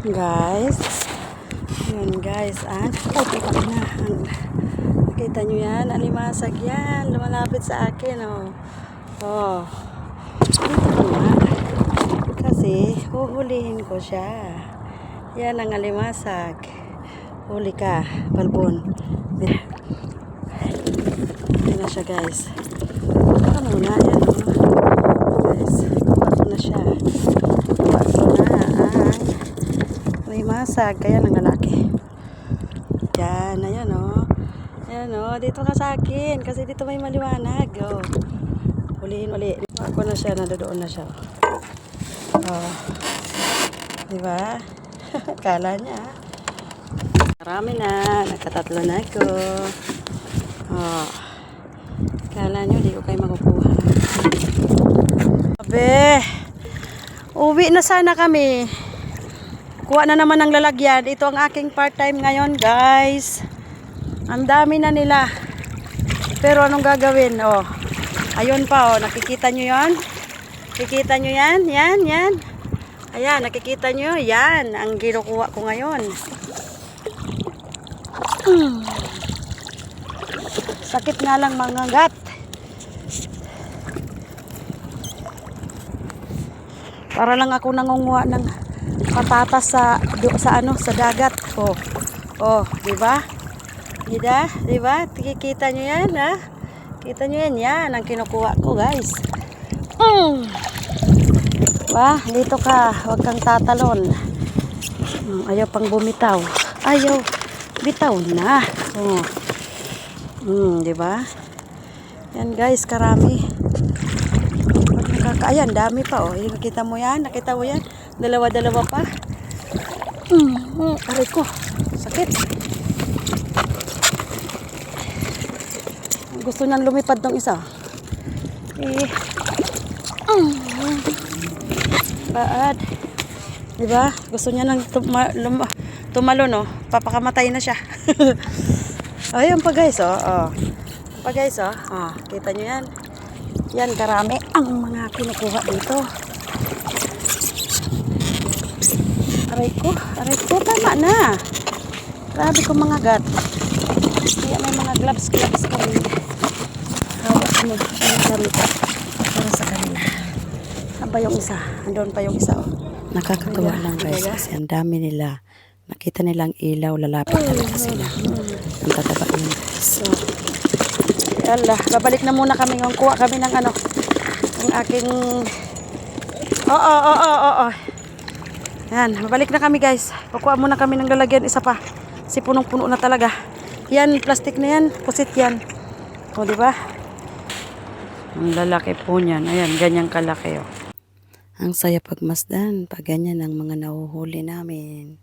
Guys, yun guys, tipak na. Nakita nyo yan, alimasag yan, lumalapit sa akin, oh, dito na, kasi huhulihin ko siya. Yan ang alimasag. Huli ka, balbon. Yan na siya guys. Baka muna, yan guys, kuha ko na siya. Kuha ko na masag, kaya ng lalaki. Yan, ayan ayan dito ka sa akin kasi dito may maliwanag. Huliin uli. Ako na siya, nadodoon na siya. Diba? Kala niya. Marami na, nakatatlo na ako. Kala nyo di ko kayo makukuha. Abe, uwi na sana kami. Kuha na naman ng lalagyan. Ito ang aking part-time ngayon, guys. Ang dami na nila. Pero anong gagawin? Ayun pa, nakikita nyo yan? Nakikita nyo yan? Yan. Ayan, nakikita nyo? Yan, ang kinukuha ko ngayon. Sakit nga lang mga gat. Para lang ako nangunguha ng patatas sa dagat. Di ba? Di ba? Kita nyo yan, ha? Kita nyo yan, yan ang kinukuha ko, guys. Diba? Dito ka, huwag kang tatalon. Ayaw pang bumitaw. Ayaw, bitaw na. Di ba? Yan, guys, karami. Ayan, dami pa, Nakita mo yan? Nakita mo yan? Dalawa-dalawa pa. Aray ko. Sakit. Gusto niyang lumipad ng isa. Baad. Diba? Gusto niya nang tumalo, no? Papakamatay na siya. Ayan pa guys, Pa guys, kita niyo yan. Yan, karami ang mga kinukuha dito. Aray ko, tama na. Grabe ko mga gat. Kaya may mga gloves kami. Hawak mo ang gamit para sa kanila. Aba yung isa, andun pa yung isa. Nakakatuwa lang guys kasi ang dami nila. Nakita nilang ilaw, lalapit talaga sila. Ang tataba yun guys. Yala, babalik na muna kami. Kuha kami ng ang aking yan, mabalik na kami guys. Kukuha muna kami ng lalagyan, isa pa. Kasi punong-puno na talaga. Yan, plastic na yan. Pusit yan. Di ba? Ang lalaki po niyan. Ayan, ganyang kalaki. Ang saya pagmasdan. Pag ganyan ang mga nahuhuli namin.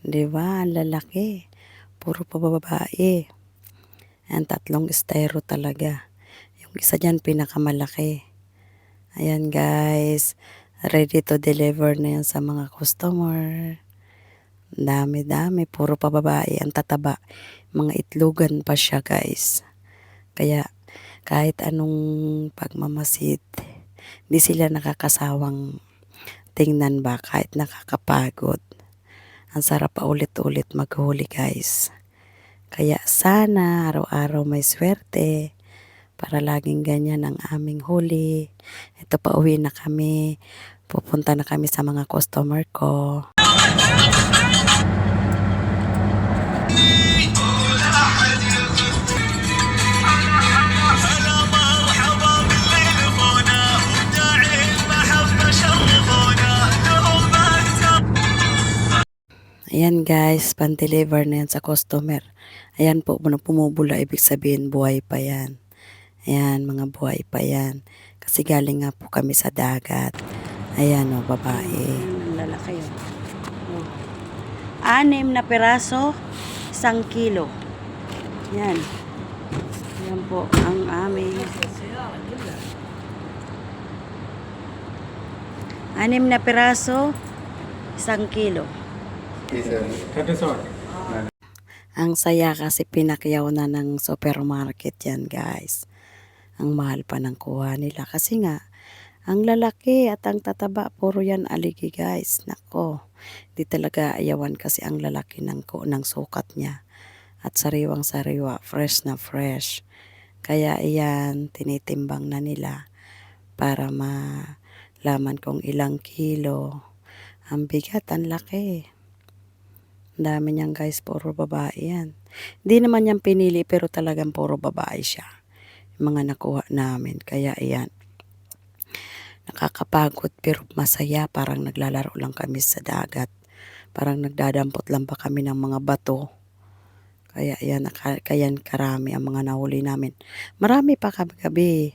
Di ba? Ang lalaki. Puro pa babae. Ayan, 3 estero talaga. Yung isa dyan, pinakamalaki. Ayan guys. Ready to deliver na yan sa mga customer. Dami. Puro pa babae. Ang tataba. Mga itlogan pa siya guys. Kaya kahit anong pagmamasid, di sila nakakasawang tingnan ba. Kahit nakakapagod. Ang sarap pa ulit-ulit maghuli guys. Kaya sana araw-araw may swerte. Para laging ganyan ang aming huli. Ito pa uwi na kami. Pupunta na kami sa mga customer ko. Ayan guys, pan-deliver na yan sa customer. Ayan po, pumubula, ibig sabihin buhay pa yan. Ayan, mga buhay pa yan. Kasi galing nga po kami sa dagat. Ayan babae. Lalaki yun. 6 na piraso, 1 kilo. Yan. Yan po ang aming 6 na piraso, 1 kilo. Ang saya kasi pinakyaw na ng supermarket yan guys. Ang mahal pa ng kuha nila kasi nga Ang lalaki at ang tataba, puro yan aligi guys. Nako, di talaga ayawan kasi ang lalaki ng sukat niya. At sariwang sariwa, fresh na fresh. Kaya iyan, tinitimbang na nila para malaman kung ilang kilo. Ang bigat, ang laki. Ang dami niyan guys, puro babae yan. Hindi naman yan pinili pero talagang puro babae siya. Yung mga nakuha namin. Kaya iyan, nakakapagod pero masaya. Parang naglalaro lang kami sa dagat. Parang nagdadampot lang pa kami ng mga bato. Kaya yan, kaya karami ang mga nahuli namin. Marami pa gabi.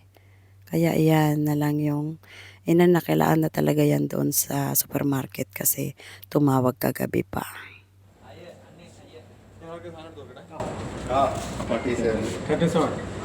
Kaya yan na lang yung inanakilaan na talaga yan doon sa supermarket kasi tumawag kagabi pa. Ah, 47. 37.